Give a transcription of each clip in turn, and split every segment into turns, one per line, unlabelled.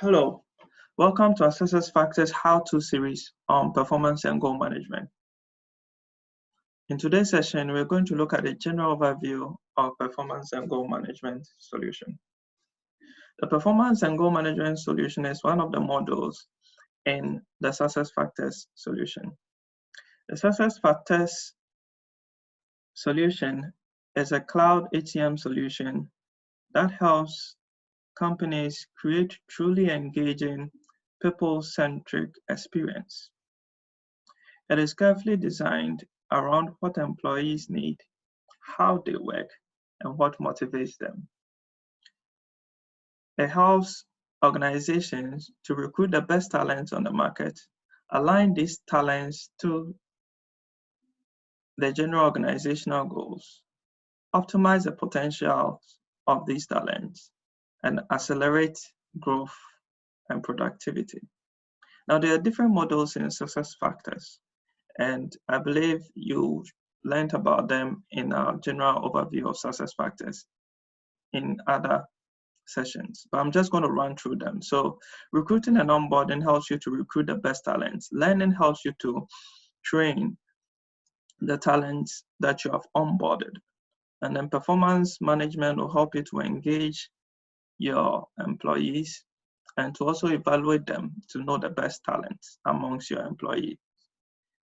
Hello, welcome to our SuccessFactors How-To series on performance and goal management. In today's session, we're going to look at a general overview of performance and goal management solution. The performance and goal management solution is one of the modules in the SuccessFactors solution. The SuccessFactors solution is a cloud HCM solution that helps companies create truly engaging, people-centric experience. It is carefully designed around what employees need, how they work, and what motivates them. It helps organizations to recruit the best talents on the market, align these talents to the general organizational goals, optimize the potential of these talents, and accelerate growth and productivity. Now, there are different models in SuccessFactors, and I believe you learned about them in our general overview of SuccessFactors in other sessions, but I'm just going to run through them. So recruiting and onboarding helps you to recruit the best talents. Learning helps you to train the talents that you have onboarded. And then performance management will help you to engage your employees and to also evaluate them to know the best talents amongst your employees.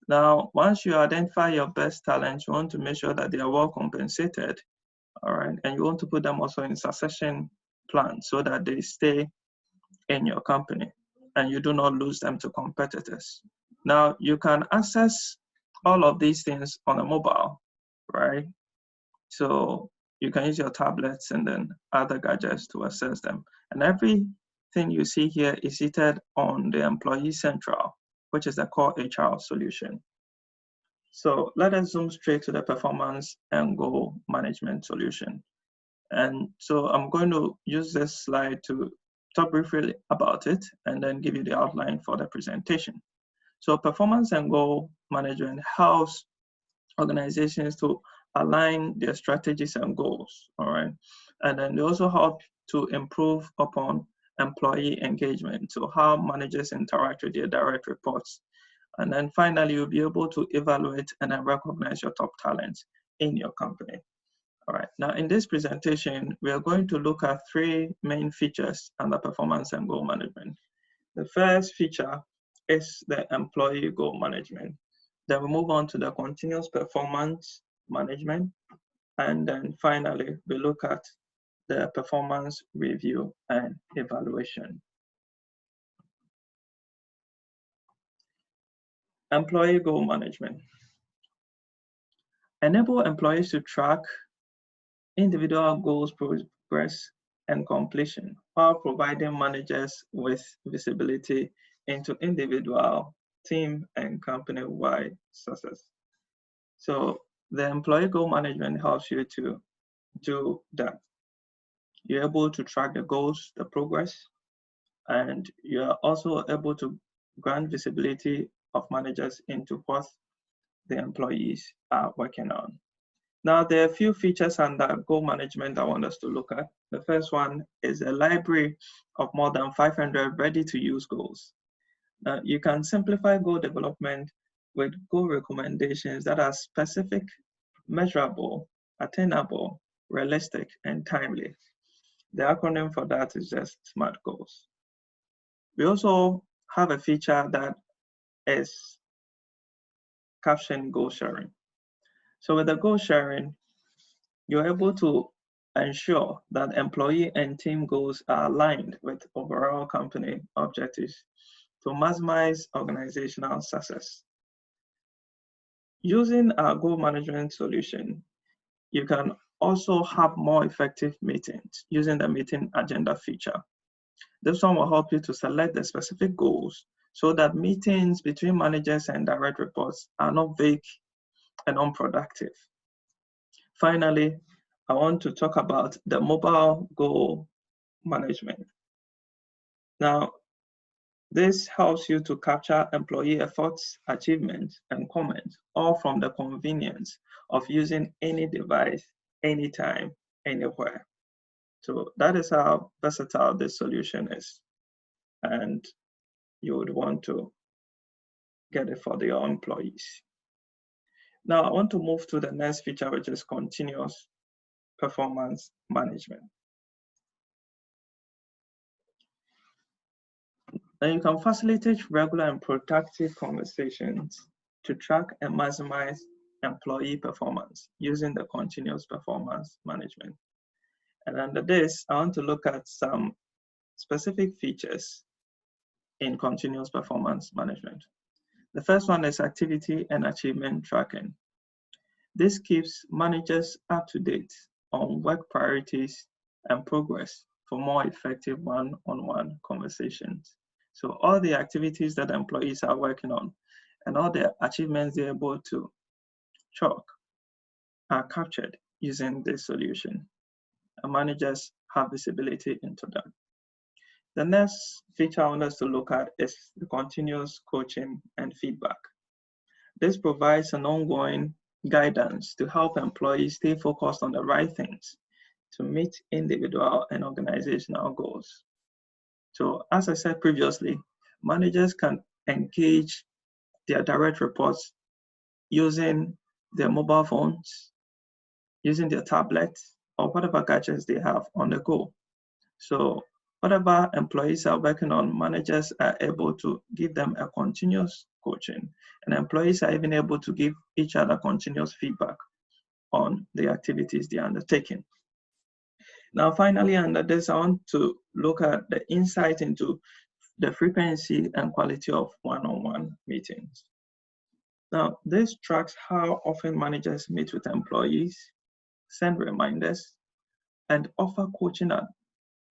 Now, once you identify your best talents, you want to make sure that they are well compensated, all right? And you want to put them also in succession plans so that they stay in your company and you do not lose them to competitors. Now, you can access all of these things on a mobile, right? So you can use your tablets and then other gadgets to access them. And everything you see here is seated on the Employee Central, which is the core HR solution. So let us zoom straight to the performance and goal management solution. And so I'm going to use this slide to talk briefly about it and then give you the outline for the presentation. So performance and goal management helps organizations to align their strategies and goals, all right? And then they also help to improve upon employee engagement, so how managers interact with their direct reports. And then finally, you'll be able to evaluate and then recognize your top talents in your company. All right, now in this presentation, we are going to look at three main features under performance and goal management. The first feature is the employee goal management. Then we move on to the continuous performance management. And then finally, we look at the performance review and evaluation. Employee goal management. Enable employees to track individual goals progress and completion while providing managers with visibility into individual, team, and company-wide success. So the employee goal management helps you to do that. You're able to track the goals, the progress, and you're also able to grant visibility of managers into what the employees are working on. Now, there are a few features under goal management I want us to look at. The first one is a library of more than 500 ready-to-use goals. Now, you can simplify goal development with goal recommendations that are specific, measurable, attainable, realistic, and timely. The acronym for that is just SMART goals. We also have a feature that is caption goal sharing. So with the goal sharing, you're able to ensure that employee and team goals are aligned with overall company objectives to maximize organizational success. Using our goal management solution, you can also have more effective meetings using the meeting agenda feature. This one will help you to select the specific goals so that meetings between managers and direct reports are not vague and unproductive. Finally, I want to talk about the mobile goal management. Now, this helps you to capture employee efforts, achievements, and comments, all from the convenience of using any device, anytime, anywhere. So that is how versatile this solution is. and you would want to get it for your employees. Now I want to move to the next feature, which is continuous performance management. Now you can facilitate regular and productive conversations to track and maximize employee performance using the continuous performance management. And under this, I want to look at some specific features in continuous performance management. The first one is activity and achievement tracking. This keeps managers up to date on work priorities and progress for more effective one-on-one conversations. So all the activities that employees are working on and all the achievements they're able to track are captured using this solution, and managers have visibility into them. The next feature I want us to look at is the continuous coaching and feedback. This provides an ongoing guidance to help employees stay focused on the right things to meet individual and organizational goals. So as I said previously, managers can engage their direct reports using their mobile phones, using their tablets, or whatever gadgets they have on the go. So whatever employees are working on, managers are able to give them a continuous coaching, and employees are even able to give each other continuous feedback on the activities they are undertaking. Now, finally, under this, I want to look at the insight into the frequency and quality of one-on-one meetings. Now, this tracks how often managers meet with employees, send reminders, and offer coaching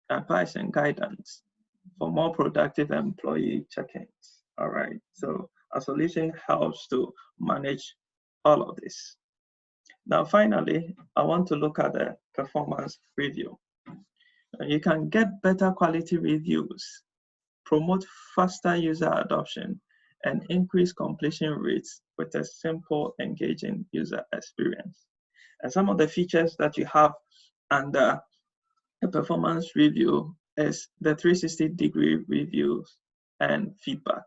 advice and guidance for more productive employee check-ins. All right, so a solution helps to manage all of this. Now, finally, I want to look at the performance review. You can get better quality reviews, promote faster user adoption, and increase completion rates with a simple, engaging user experience. And some of the features that you have under a performance review is the 360-degree reviews and feedback.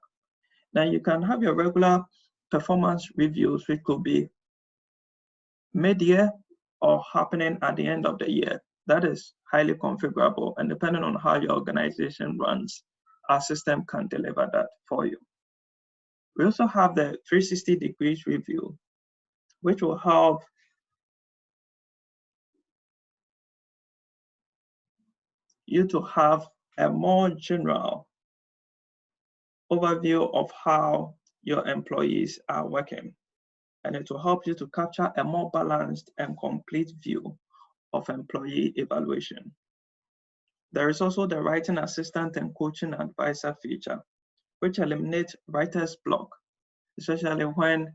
Now you can have your regular performance reviews, which could be mid-year or happening at the end of the year. That is highly configurable, and depending on how your organization runs, our system can deliver that for you. We also have the 360 degrees review, which will help you to have a more general overview of how your employees are working, and it will help you to capture a more balanced and complete view of employee evaluation. There is also the writing assistant and coaching advisor feature, which eliminates writer's block, especially when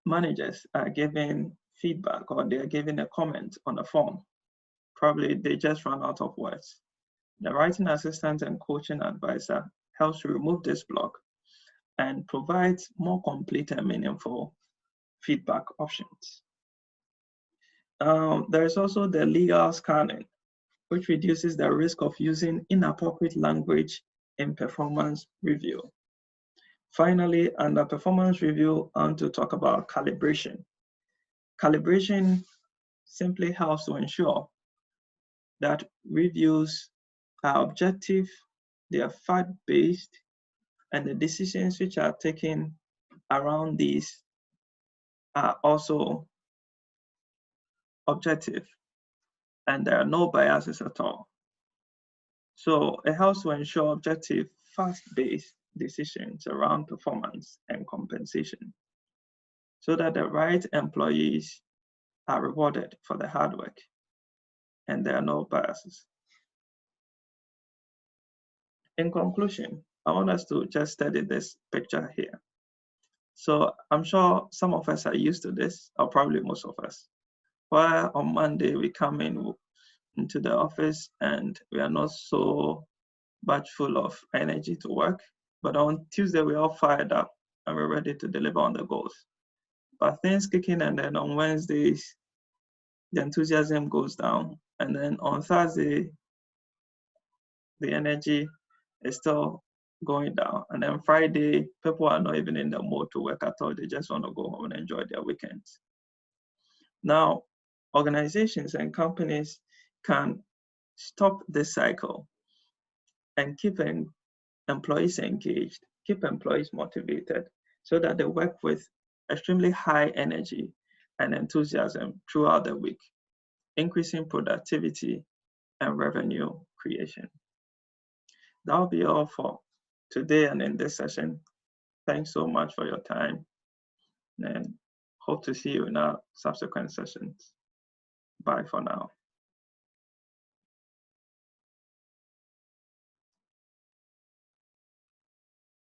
managers are giving feedback or they're giving a comment on a form. Probably they just run out of words. The writing assistant and coaching advisor helps to remove this block and provides more complete and meaningful feedback options. There is also the legal scanning, which reduces the risk of using inappropriate language in performance review. Finally, under performance review, I want to talk about calibration. Calibration simply helps to ensure that reviews are objective, they are fact-based, and the decisions which are taken around these are also objective, and there are no biases at all. So it helps to ensure objective, fact-based decisions around performance and compensation so that the right employees are rewarded for the hard work and there are no biases. In conclusion, I want us to just study this picture here. So I'm sure some of us are used to this, or probably most of us, where on Monday we come into the office and we are not so much full of energy to work, but on Tuesday we're all fired up and we're ready to deliver on the goals. But things kick in, and then on Wednesdays, the enthusiasm goes down, and then on Thursday, the energy is still going down. And then Friday, people are not even in the mood to work at all. They just want to go home and enjoy their weekends. Now, organizations and companies can stop this cycle and keep employees engaged, keep employees motivated, so that they work with extremely high energy and enthusiasm throughout the week, increasing productivity and revenue creation. That'll be all for today and in this session. Thanks so much for your time, and hope to see you in our subsequent sessions. Bye for now.